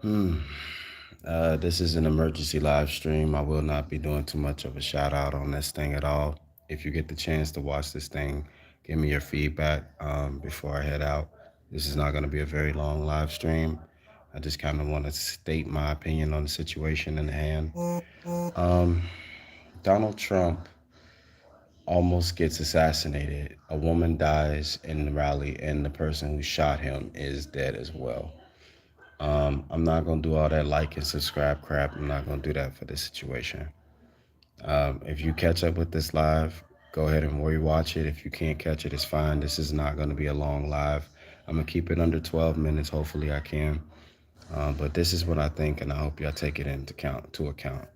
Hmm. This is an emergency live stream. I will not be doing too much of a shout out on this thing at all. If you get the chance to watch this thing, give me your feedback before I head out. This is not going to be a very long live stream. I just kind of want to state my opinion on the situation in hand. Um, Donald Trump almost gets assassinated. A woman dies in the rally, and the person who shot him is dead as well. I'm not gonna do all that like and subscribe crap. I'm not gonna do that for this situation. If you catch up with this live, go ahead and rewatch it. If you can't catch it, it's fine. This is not gonna be a long live. I'm gonna keep it under 12 minutes. Hopefully, I can. But this is what I think, and I hope y'all take it to account.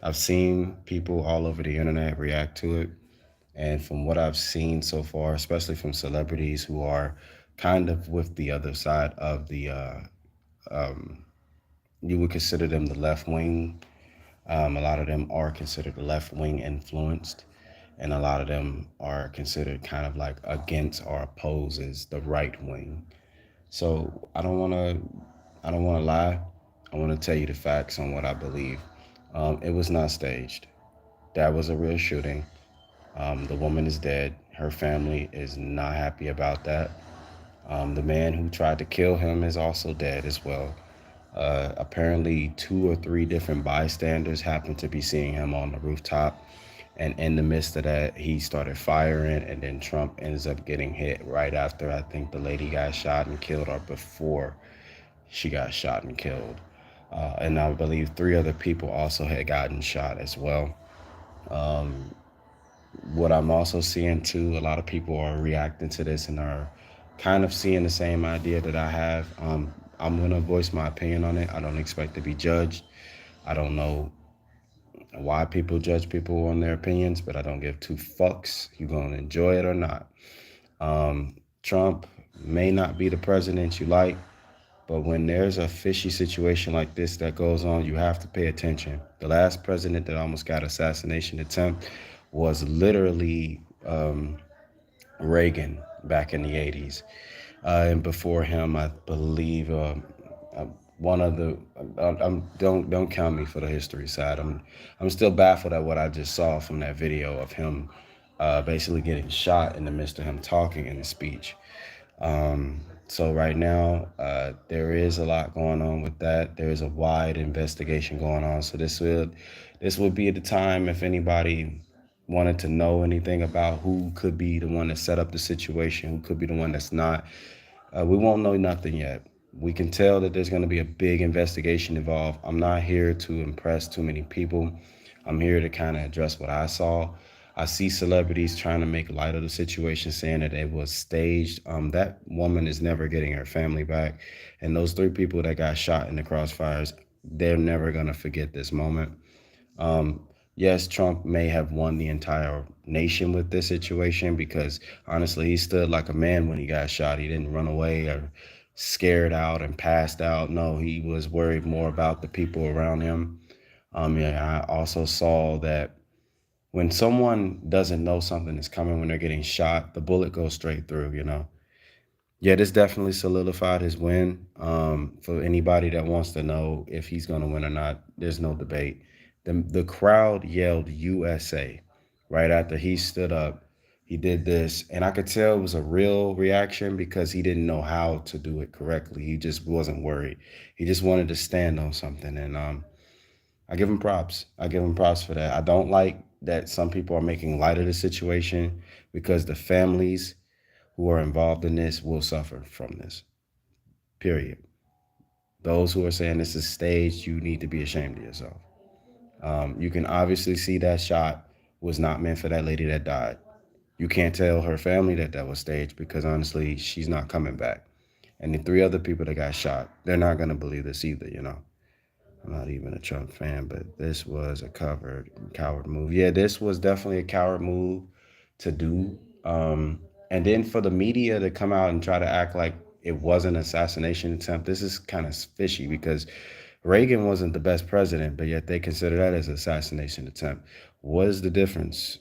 I've seen people all over the internet react to it, and from what I've seen so far, especially from celebrities who are kind of with the other side of the you would consider them the left wing. A lot of them are considered the left wing influenced, and a lot of them are considered kind of like against or opposes the right wing. So I don't want to lie. I want to tell you the facts on what I believe. It was not staged. That was a real shooting. The woman is dead. Her family is not happy about that. The man who tried to kill him is also dead as well. Apparently, two or three different bystanders happened to be seeing him on the rooftop. And in the midst of that, he started firing, and then Trump ends up getting hit right after I think the lady got shot and killed, or before she got shot and killed. And I believe three other people also had gotten shot as well. What I'm also seeing too, a lot of people are reacting to this and are kind of seeing the same idea that I have. I'm gonna voice my opinion on it. I don't expect to be judged. I don't know why people judge people on their opinions, but I don't give two fucks. You gonna enjoy it or not. Trump may not be the president you like, but when there's a fishy situation like this that goes on, you have to pay attention. The last president that almost got assassination attempt was literally Reagan back in the 80s. And before him, I believe uh, one of the don't count me for the history side. I'm still baffled at what I just saw from that video of him basically getting shot in the midst of him talking in the speech. So right now, there is a lot going on with that. There is a wide investigation going on. So this would be the time if anybody wanted to know anything about who could be the one that set up the situation, who could be the one that's not. We won't know nothing yet. We can tell that there's going to be a big investigation involved. I'm not here to impress too many people. I'm here to kind of address what I saw. I see celebrities trying to make light of the situation, saying that it was staged. That woman is never getting her family back. And those three people that got shot in the crossfires, they're never going to forget this moment. Yes, Trump may have won the entire nation with this situation because honestly, he stood like a man when he got shot. He didn't run away or scared out and passed out. No, he was worried more about the people around him. Yeah, I also saw that when someone doesn't know something is coming when they're getting shot, the bullet goes straight through. Yeah, this definitely solidified his win. For anybody that wants to know if he's going to win or not, there's no debate. The crowd yelled USA right after he stood up. He did this, and I could tell it was a real reaction because he didn't know how to do it correctly. He just wasn't worried. He just wanted to stand on something, and I give him props. I give him props for that. I don't like that some people are making light of the situation because the families who are involved in this will suffer from this. Period. Those who are saying this is staged, you need to be ashamed of yourself. You can obviously see that shot was not meant for that lady that died. You can't tell her family that that was staged because honestly, she's not coming back. And the three other people that got shot, they're not going to believe this either. I'm not even a Trump fan, but this was a coward move. Yeah, this was definitely a coward move to do. And then for the media to come out and try to act like it was an assassination attempt, this is kind of fishy because Reagan wasn't the best president, but yet they consider that as an assassination attempt. What is the difference?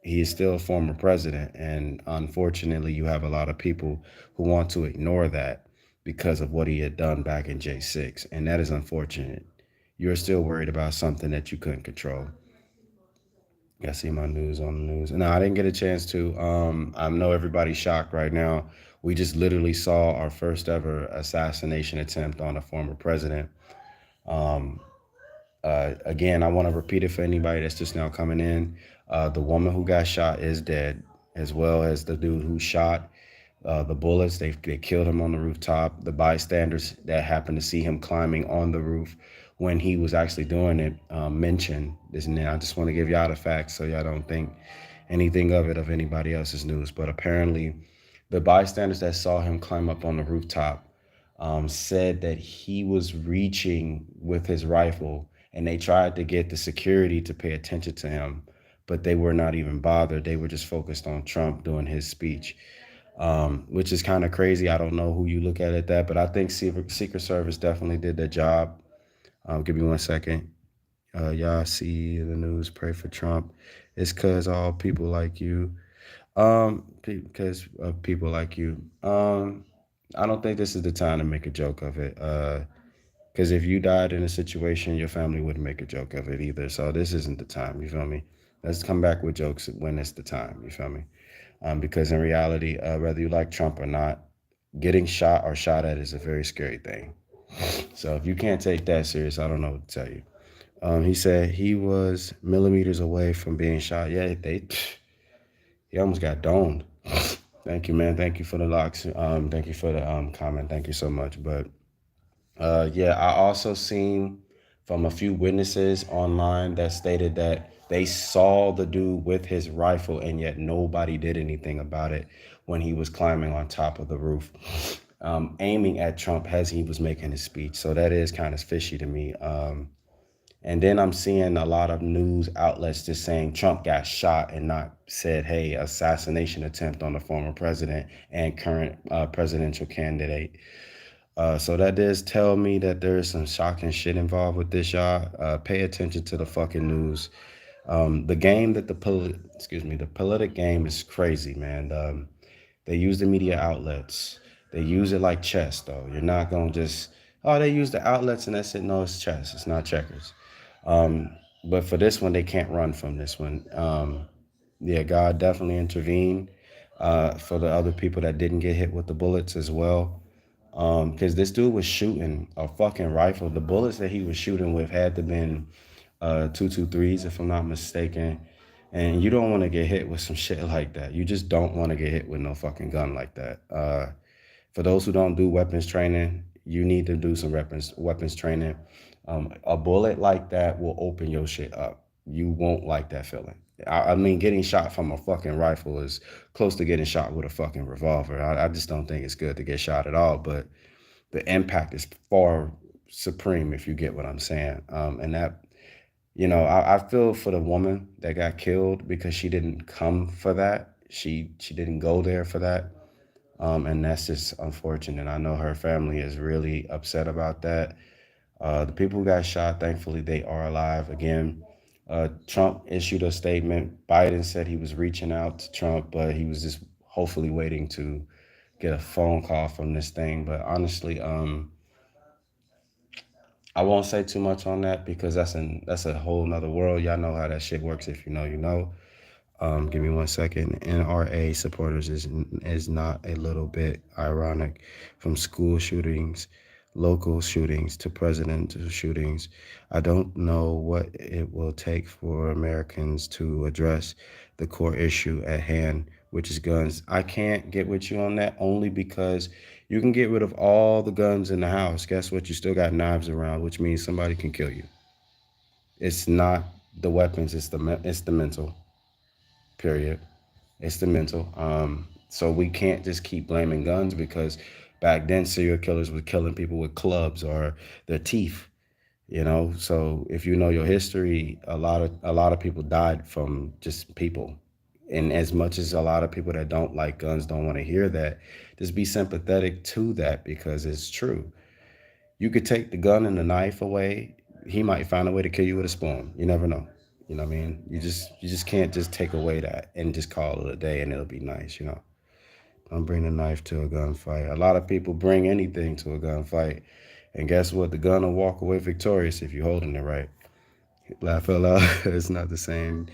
He is still a former president, and unfortunately, you have a lot of people who want to ignore that. because of what he had done back in J6. And that is unfortunate. You're still worried about something that you couldn't control. I see my news on the news. No, I didn't get a chance to. I know everybody's shocked right now. We just literally saw our first ever assassination attempt on a former president. Um, Again, I want to repeat it for anybody that's just now coming in. The woman who got shot is dead, as well as the dude who shot the bullets. They killed him on the rooftop. The bystanders that happened to see him climbing on the roof when he was actually doing it mentioned this. And I just want to give y'all the facts so y'all don't think anything of it of anybody else's news. But apparently, the bystanders that saw him climb up on the rooftop said that he was reaching with his rifle, and they tried to get the security to pay attention to him, but they were not even bothered. They were just focused on Trump doing his speech, which is kind of crazy. I don't know who you look at that, but I think Secret Service definitely did their job. Give me 1 second. Y'all see the news, pray for Trump. It's because all people like you. Because of people like you. I don't think this is the time to make a joke of it. Because if you died in a situation, your family wouldn't make a joke of it either. So this isn't the time. You feel me? Let's come back with jokes when it's the time. You feel me? Because in reality, whether you like Trump or not, getting shot or shot at is a very scary thing. So if you can't take that serious, I don't know what to tell you. He said he was millimeters away from being shot. Yeah, he almost got domed. Thank you, man. Thank you for the locks. Thank you for the comment. Thank you so much. But yeah, I also seen from a few witnesses online that stated that they saw the dude with his rifle and yet nobody did anything about it when he was climbing on top of the roof, aiming at Trump as he was making his speech. So that is kind of fishy to me. And then I'm seeing a lot of news outlets just saying Trump got shot and not said, hey, assassination attempt on the former president and current presidential candidate. So that does tell me that there is some shocking shit involved with this, y'all. Pay attention to the fucking news. The game that the politic game is crazy, man. They use the media outlets. They use it like chess, though. You're not gonna just, oh, they use the outlets and that's it. No, it's chess. It's not checkers. But for this one, they can't run from this one. Yeah, God definitely intervened for the other people that didn't get hit with the bullets as well. Because this dude was shooting a fucking rifle. The bullets that he was shooting with had to been 223s, if I'm not mistaken. And you don't want to get hit with some shit like that. You just don't want to get hit with no fucking gun like that. For those who don't do weapons training, you need to do some weapons training. A bullet like that will open your shit up. You won't like that feeling. I mean, getting shot from a fucking rifle is close to getting shot with a fucking revolver. I just don't think it's good to get shot at all. But the impact is far supreme, if you get what I'm saying. And that, I feel for the woman that got killed because she didn't come for that. She didn't go there for that. And that's just unfortunate. I know her family is really upset about that. The people who got shot, thankfully, they are alive. Again, Trump issued a statement. Biden said he was reaching out to Trump, but he was just hopefully waiting to get a phone call from this thing. But honestly, I won't say too much on that because that's a whole nother world. Y'all know how that shit works. If you know, you know. Give me 1 second. NRA supporters is not a little bit ironic. From school shootings, local shootings to presidential shootings. I don't know what it will take for Americans to address the core issue at hand, which is guns. I can't get with you on that only because you can get rid of all the guns in the house. Guess what? You still got knives around, which means somebody can kill you. It's not the weapons, it's the mental. Period. It's the mental. So we can't just keep blaming guns because back then serial killers were killing people with clubs or their teeth. So if you know your history, a lot of people died from just people. And as much as a lot of people that don't like guns don't want to hear that, just be sympathetic to that because it's true. You could take the gun and the knife away. He might find a way to kill you with a spoon. You never know. You know what I mean? You just can't just take away that and just call it a day and it'll be nice. Don't bring a knife to a gunfight. A lot of people bring anything to a gunfight. And guess what? The gun will walk away victorious if you're holding it right. Laugh out loud. It's not the same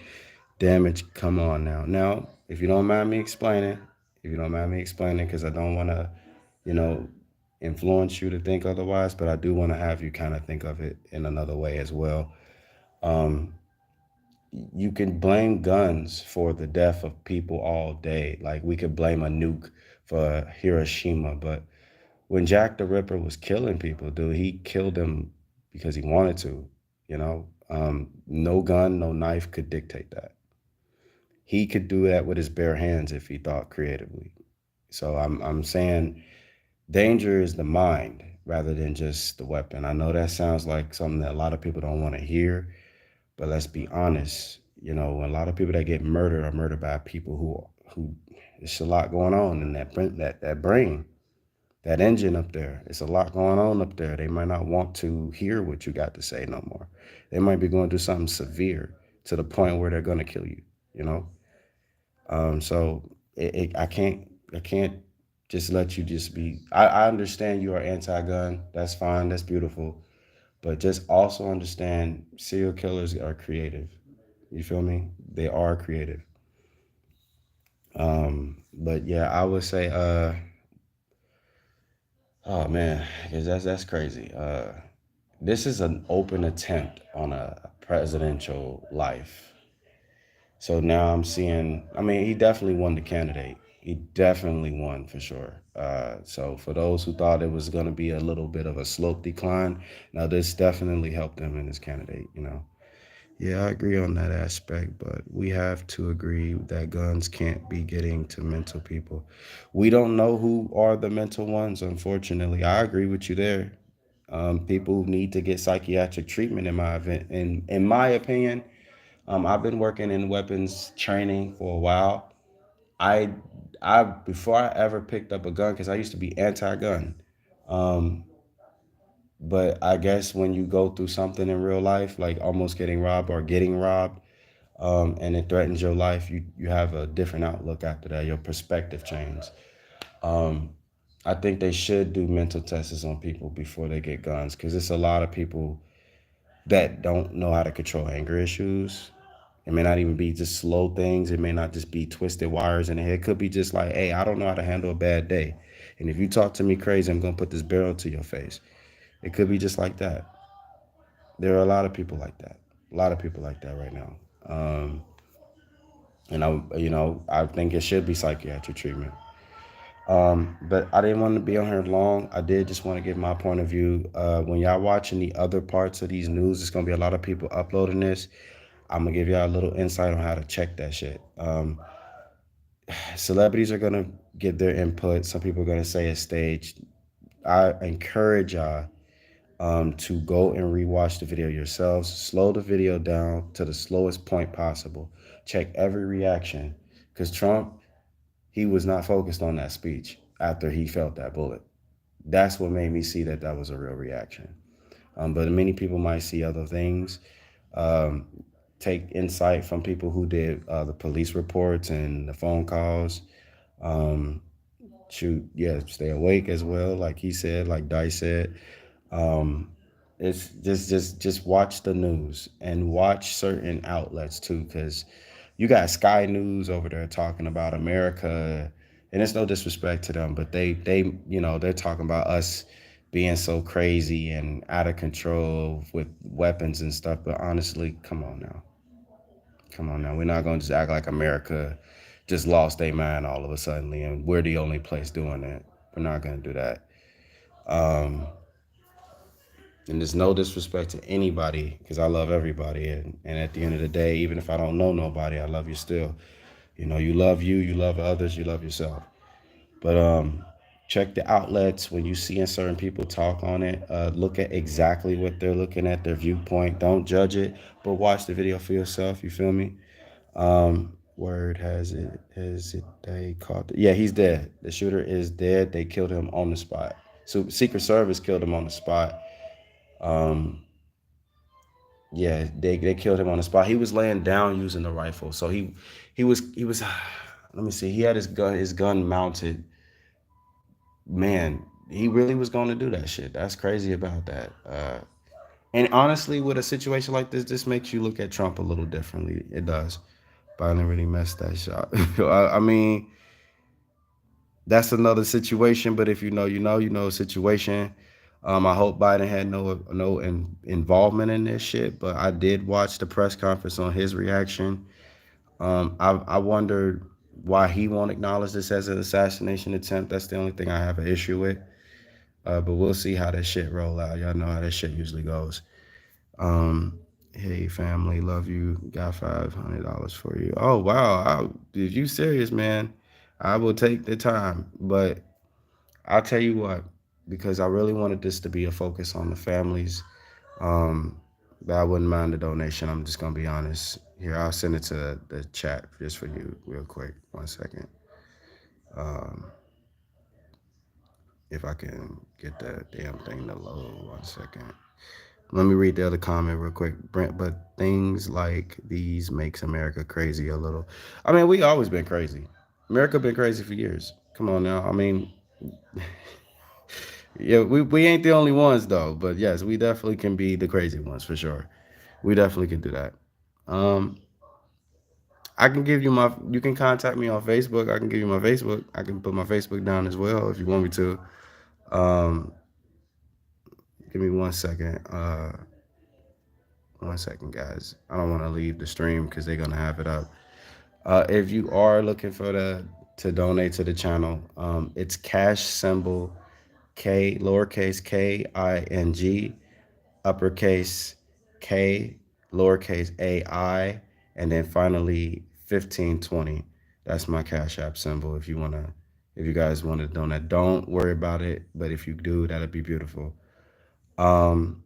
damage. Come on now. Now, if you don't mind me explaining, because I don't want to, you know, influence you to think otherwise, but I do want to have you kind of think of it in another way as well. Um, you can blame guns for the death of people all day. Like we could blame a nuke for Hiroshima, but when Jack the Ripper was killing people, dude, he killed them because he wanted to. No gun, no knife could dictate that. He could do that with his bare hands if he thought creatively. So I'm saying danger is the mind rather than just the weapon. I know that sounds like something that a lot of people don't want to hear, but let's be honest. A lot of people that get murdered are murdered by people who it's a lot going on in that brain, that engine up there. It's a lot going on up there. They might not want to hear what you got to say no more. They might be going through something severe to the point where they're going to kill you. You know, so I can't just let you just be. I understand you are anti-gun. That's fine. That's beautiful. But just also understand serial killers are creative. You feel me? They are creative. But yeah, I would say, oh man, because that's crazy. This is an open attempt on a presidential life. So now I'm seeing. I mean, he definitely won the candidate. He definitely won for sure. So for those who thought it was going to be a little bit of a slope decline, now this definitely helped him in his candidate. Yeah, I agree on that aspect, but we have to agree that guns can't be getting to mental people. We don't know who are the mental ones, unfortunately. I agree with you there. People need to get psychiatric treatment in my opinion. I've been working in weapons training for a while. I I before I ever picked up a gun, because I used to be anti-gun. Um, but I guess when you go through something in real life, like almost getting robbed or getting robbed, and it threatens your life, you have a different outlook after that. Your perspective changes. Um, I think they should do mental tests on people before they get guns, because it's a lot of people that don't know how to control anger issues. It may not even be just slow things. It may not just be twisted wires in the head. It could be just like, hey, I don't know how to handle a bad day. And if you talk to me crazy, I'm going to put this barrel to your face. It could be just like that. There are a lot of people like that. A lot of people like that right now. And I think it should be psychiatric treatment. But I didn't want to be on here long. I did just want to give my point of view. When y'all watching the other parts of these news, it's gonna be a lot of people uploading this. I'm gonna give y'all a little insight on how to check that shit. Celebrities are gonna give their input. Some people are gonna say it's staged. I encourage y'all to go and rewatch the video yourselves. Slow the video down to the slowest point possible. Check every reaction, because Trump, he was not focused on that speech after he felt that bullet. That's what made me see that that was a real reaction. But many people might see other things. Um, Take insight from people who did the police reports and the phone calls. Um, Shoot, yeah, stay awake as well, like he said, like Dice said. Um, it's just watch the news and watch certain outlets too, because you got Sky News over there talking about America, and it's no disrespect to them, but they're talking about us being so crazy and out of control with weapons and stuff. But honestly, come on now, we're not going to just act like America just lost their mind all of a sudden, and we're the only place doing that. We're not going to do that. Um, And there's no disrespect to anybody, because I love everybody. And at the end of the day, even if I don't know nobody, I love you still. You love you love others, you love yourself. But check the outlets when you see certain people talk on it. Look at exactly what they're looking at, their viewpoint. Don't judge it, but watch the video for yourself. You feel me? Word has it they caught? Yeah, he's dead. The shooter is dead. They killed him on the spot. So Secret Service killed him on the spot. Um, Yeah, they killed him on the spot. He was laying down using the rifle. So he was let me see. He had his gun mounted. Man, he really was going to do that shit. That's crazy about that. And honestly, with a situation like this makes you look at Trump a little differently. It does. Biden really messed that shot. I mean, that's another situation. But if you know, you know a situation. I hope Biden had no involvement in this shit. But I did watch the press conference on his reaction. I wonder why he won't acknowledge this as an assassination attempt. That's the only thing I have an issue with. But we'll see how that shit roll out. Y'all know how that shit usually goes. Um, hey family, love you. Got $500 for you. Oh wow, if you serious, man, I will take the time. But I'll tell you what, because I really wanted this to be a focus on the families. Um, but I wouldn't mind the donation. I'm just gonna be honest. Here, I'll send it to the chat just for you, real quick. 1 second. Um, if I can get that damn thing to load. 1 second. Let me read the other comment real quick, Brent. But things like these makes America crazy a little. I mean, we always been crazy. America been crazy for years. Come on now. I mean, yeah, we ain't the only ones though. But yes, we definitely can be the crazy ones for sure. We definitely can do that. Um, I can give you my. You can contact me on Facebook. I can give you my Facebook. I can put my Facebook down as well if you want me to. Um, give me 1 second. 1 second, guys. I don't want to leave the stream because they're gonna have it up. If you are looking for to donate to the channel, it's cash symbol K lowercase KING uppercase K lowercase AI and then finally 1520. That's my Cash App symbol. If you guys want to donate, don't worry about it. But if you do, that'd be beautiful. Um,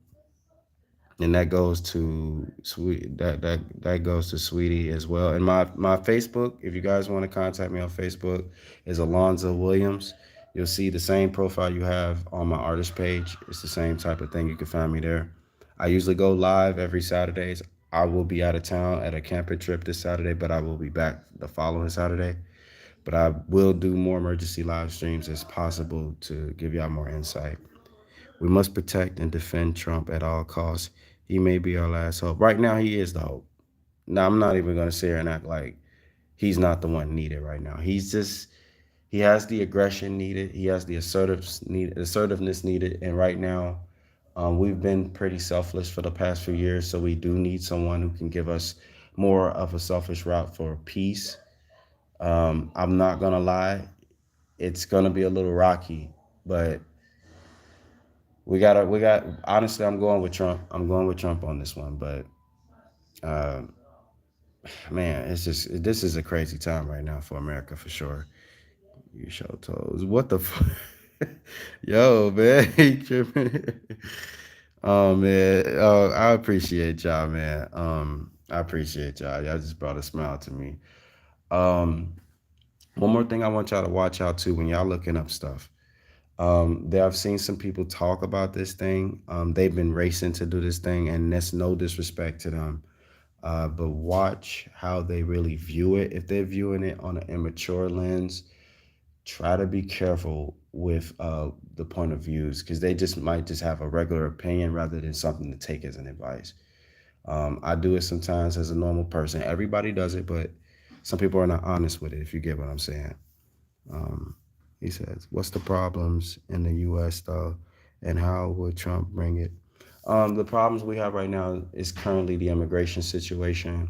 and that goes to that goes to Sweetie as well. And my Facebook, if you guys want to contact me on Facebook, is Alonzo Williams. You'll see the same profile you have on my artist page. It's the same type of thing. You can find me there. I usually go live every Saturdays. I will be out of town at a camping trip this Saturday, but I will be back the following Saturday. But I will do more emergency live streams as possible to give y'all more insight. We must protect and defend Trump at all costs. He may be our last hope. Right now, he is the hope. Now, I'm not even going to sit here and act like he's not the one needed right now. He has the aggression needed. He has the assertiveness needed. And right now, we've been pretty selfless for the past few years. So we do need someone who can give us more of a selfish route for peace. I'm not going to lie. It's going to be a little rocky, but honestly, I'm going with Trump. I'm going with Trump on this one, but uh, man, this is a crazy time right now for America for sure. You show toes. What the fuck? Yo, man. He tripping. Oh man. Oh, I appreciate y'all, man. I appreciate y'all. Y'all just brought a smile to me. Um, one more thing I want y'all to watch out too when y'all looking up stuff. There I've seen some people talk about this thing. They've been racing to do this thing, and that's no disrespect to them. But watch how they really view it. If they're viewing it on an immature lens, try to be careful with the point of views because they just might just have a regular opinion rather than something to take as an advice. I do it sometimes as a normal person. Everybody does it, but some people are not honest with it, if you get what I'm saying. Um, he says, what's the problems in the U.S. though, and how would Trump bring it? The problems we have right now is currently the immigration situation.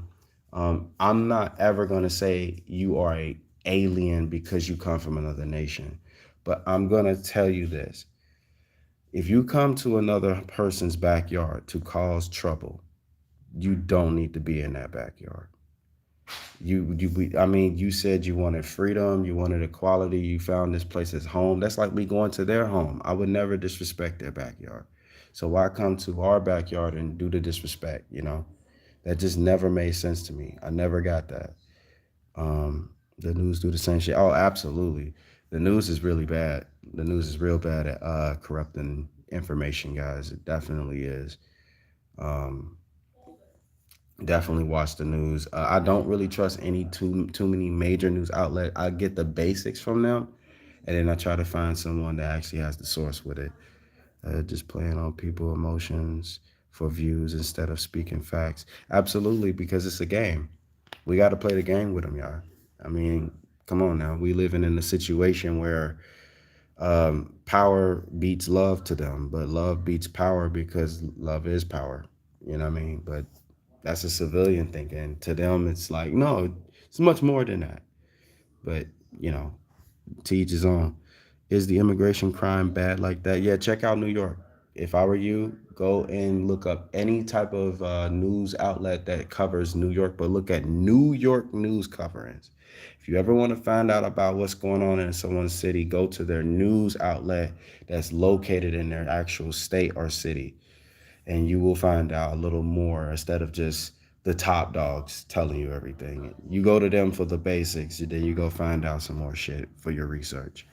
I'm not ever going to say you are a alien because you come from another nation, but I'm going to tell you this. If you come to another person's backyard to cause trouble, you don't need to be in that backyard. I mean, you said you wanted freedom, you wanted equality, you found this place as home. That's like me going to their home. I would never disrespect their backyard. So why come to our backyard and do the disrespect, That just never made sense to me. I never got that. The news do the same shit. Oh, absolutely. The news is really bad. The news is real bad at corrupting information, guys. It definitely is. Um, Definitely watch the news. I don't really trust any too many major news outlet. I get the basics from them, and then I try to find someone that actually has the source with it. Just playing on people emotions for views instead of speaking facts. Absolutely, because it's a game. We got to play the game with them, y'all. I mean, come on now. We living in a situation where power beats love to them, but love beats power because love is power. You know what I mean? But that's a civilian thinking. To them, it's like, no, it's much more than that. But, you know, to each his own. Is the immigration crime bad like that? Yeah, check out New York. If I were you, go and look up any type of news outlet that covers New York, but look at New York news coverings. If you ever want to find out about what's going on in someone's city, go to their news outlet that's located in their actual state or city, and you will find out a little more instead of just the top dogs telling you everything. You go to them for the basics, then you go find out some more shit for your research.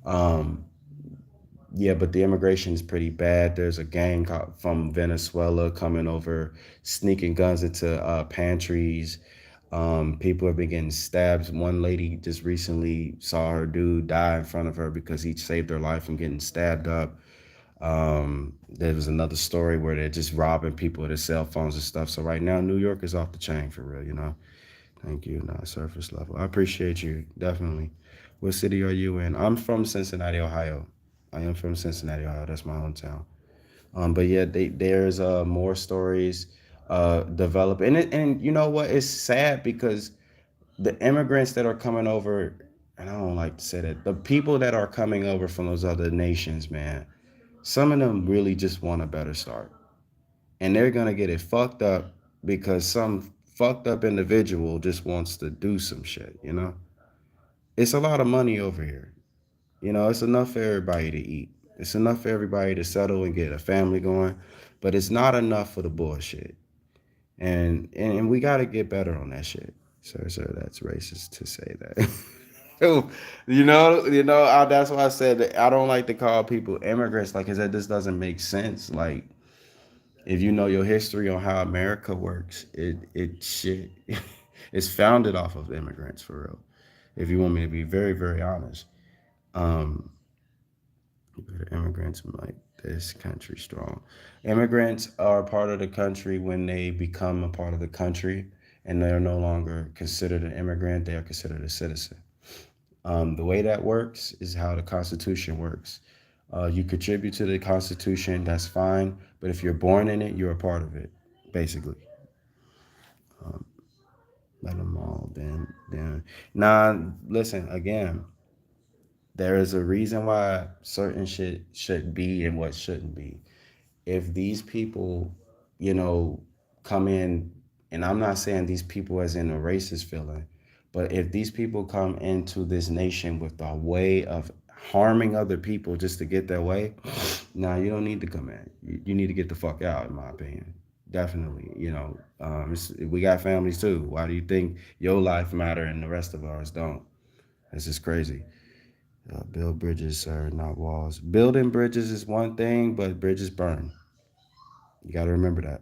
Um, yeah, but the immigration is pretty bad. There's a gang from Venezuela coming over, sneaking guns into pantries. People have been getting stabbed. One lady just recently saw her dude die in front of her because he saved her life from getting stabbed up. There was another story where they're just robbing people with their cell phones and stuff. So right now, New York is off the chain for real, you know. Thank you. Not surface level. I appreciate you definitely. What city are you in? I'm from Cincinnati, Ohio. I am from Cincinnati, Ohio. That's my hometown. But yeah, there's more stories develop, and you know what? It's sad because the immigrants that are coming over, and I don't like to say that, the people that are coming over from those other nations, man, some of them really just want a better start, and they're gonna get it fucked up because some fucked up individual just wants to do some shit. You know, it's a lot of money over here. You know, it's enough for everybody to eat. It's enough for everybody to settle and get a family going, but it's not enough for the bullshit. And we got to get better on that shit. Sir, that's racist to say that. That's why I said that I don't like to call people immigrants. Like I said, this doesn't make sense. Like if you know your history on how America works, it shit, it's founded off of immigrants for real. If you want me to be very very honest, um, immigrants make this country strong. Immigrants are part of the country when they become a part of the country, and they are no longer considered an immigrant. They are considered a citizen. The way that works is how the Constitution works. You contribute to the Constitution, that's fine. But if you're born in it, you're a part of it, basically. Um, Let them all then. Now, listen again. There is a reason why certain shit should be and what shouldn't be. If these people, you know, come in, and I'm not saying these people as in a racist feeling, but if these people come into this nation with a way of harming other people just to get their way, now you don't need to come in. You need to get the fuck out, in my opinion. Definitely, we got families too. Why do you think your life matter and the rest of ours don't? It's just crazy. Build bridges, sir, not walls. Building bridges is one thing, but bridges burn. You got to remember that.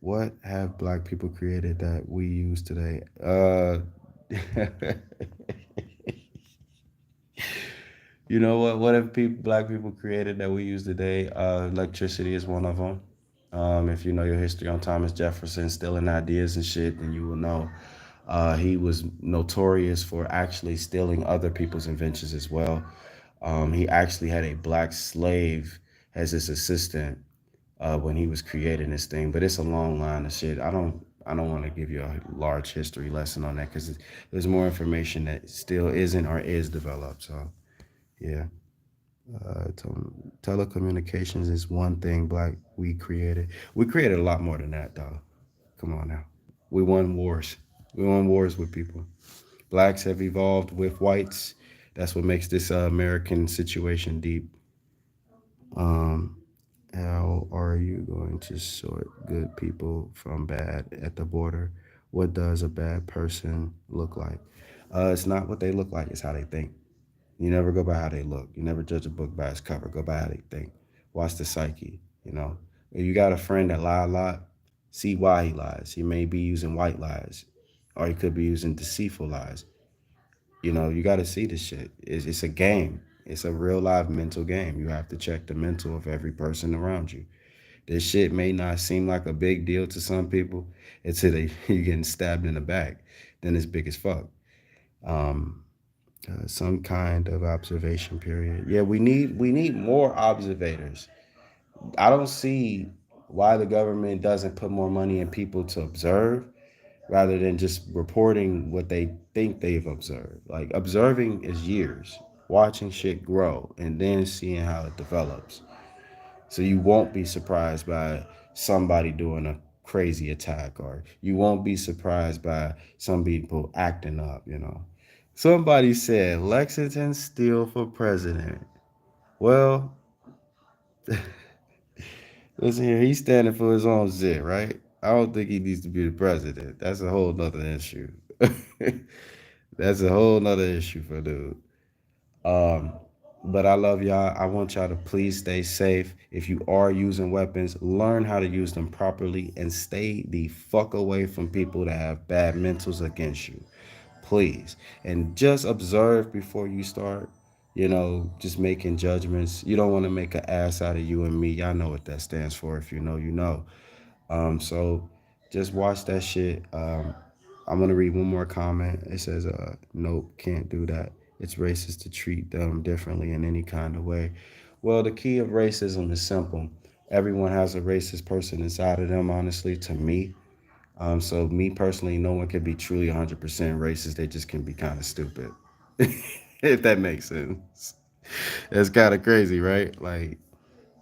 What have black people created that we use today? You know what? What have black people created that we use today? Electricity is one of them. If you know your history on Thomas Jefferson stealing ideas and shit, then you will know he was notorious for actually stealing other people's inventions as well. He actually had a black slave as his assistant when he was creating this thing. But it's a long line of shit. I don't want to give you a large history lesson on that because there's more information that still isn't or is developed. So yeah. Telecommunications is one thing black we created. We created a lot more than that, though. Come on now. We won wars. We won wars with people. Blacks have evolved with whites. That's what makes this American situation deep. Um, how are you going to sort good people from bad at the border? What does a bad person look like? It's not what they look like, it's how they think. You never go by how they look. You never judge a book by its cover. Go by how they think. Watch the psyche, you know. If you got a friend that lie a lot, See why he lies. He may be using white lies, or he could be using deceitful lies. You know, you got to see this shit. It's a game. It's a real live mental game. You have to check the mental of every person around you. This shit may not seem like a big deal to some people until you getting stabbed in the back. Then it's big as fuck. Um, some kind of observation period. Yeah, we need more observators. I don't see why the government doesn't put more money in people to observe rather than just reporting what they think they've observed. Like observing is years, watching shit grow and then seeing how it develops. So you won't be surprised by somebody doing a crazy attack, or you won't be surprised by some people acting up, you know. Somebody said Lexington Steele for president. Well, listen here, he's standing for his own shit, right? I don't think he needs to be the president. That's a whole nother issue. That's a whole nother issue for dude. Um, but I love y'all. I want y'all to please stay safe. If you are using weapons, learn how to use them properly and stay the fuck away from people that have bad mentals against you. Please. And just observe before you start, just making judgments. You don't want to make an ass out of you and me. Y'all know what that stands for. If you know, you know. So just watch that shit. I'm gonna read one more comment. It says, nope, can't do that. It's racist to treat them differently in any kind of way. Well, the key of racism is simple. Everyone has a racist person inside of them, honestly, to me. So me personally, no one can be truly 100% racist. They just can be kind of stupid. If that makes sense. That's kind of crazy, right? Like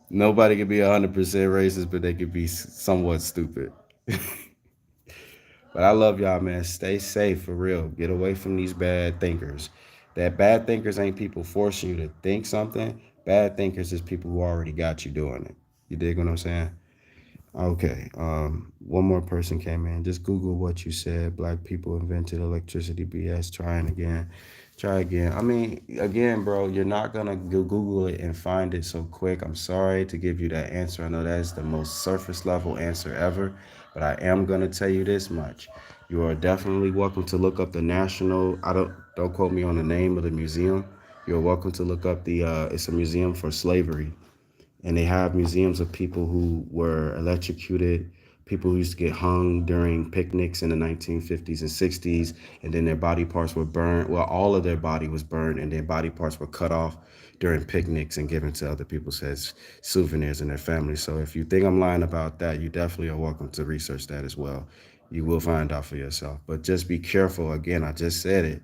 nobody can be 100% racist, but they could be somewhat stupid. But I love y'all, man. Stay safe for real. Get away from these bad thinkers. That bad thinkers ain't people forcing you to think something. Bad thinkers is people who already got you doing it. You dig what I'm saying? Okay. One more person came in. Just Google what you said. Black people invented electricity. BS. Trying again. Try again. I mean, again, bro, you're not gonna Google it and find it so quick. I'm sorry to give you that answer. I know that is the most surface level answer ever, but I am gonna tell you this much. You are definitely welcome to look up the national. I don't quote me on the name of the museum. You're welcome to look up the. It's a museum for slavery, and they have museums of people who were electrocuted, people who used to get hung during picnics in the 1950s and 60s, and then their body parts were burned. Well, all of their body was burned, and their body parts were cut off during picnics and given to other people as souvenirs in their families. So if you think I'm lying about that, you definitely are welcome to research that as well. You will find out for yourself. But just be careful. Again, I just said it.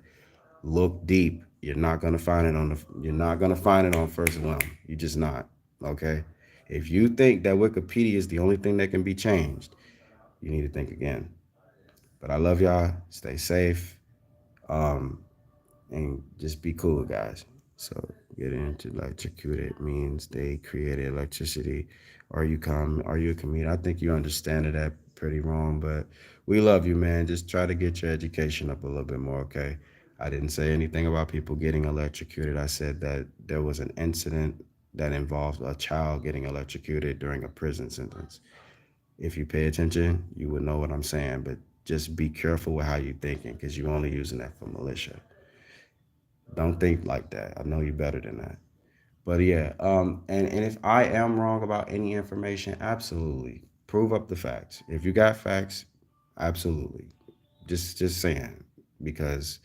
Look deep. You're not gonna find it on first limb. You're just not. Okay? If you think that Wikipedia is the only thing that can be changed, you need to think again. But I love y'all. Stay safe. Um, and just be cool, guys. So getting into electrocuted means they created electricity. Are you a comedian? I think you understand that pretty wrong, but we love you, man. Just try to get your education up a little bit more, okay? I didn't say anything about people getting electrocuted. I said that there was an incident that involved a child getting electrocuted during a prison sentence. If you pay attention, you would know what I'm saying, but just be careful with how you're thinking because you're only using that for militia. Don't think like that. I know you're better than that. But yeah, and if I am wrong about any information, absolutely prove up the facts. If you got facts, absolutely. Just saying, because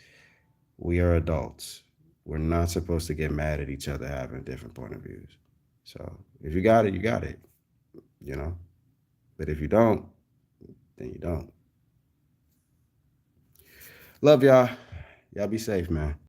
we are adults. We're not supposed to get mad at each other having different point of views. So if you got it, you got it. You know. But if you don't, then you don't. Love y'all. Y'all be safe, man.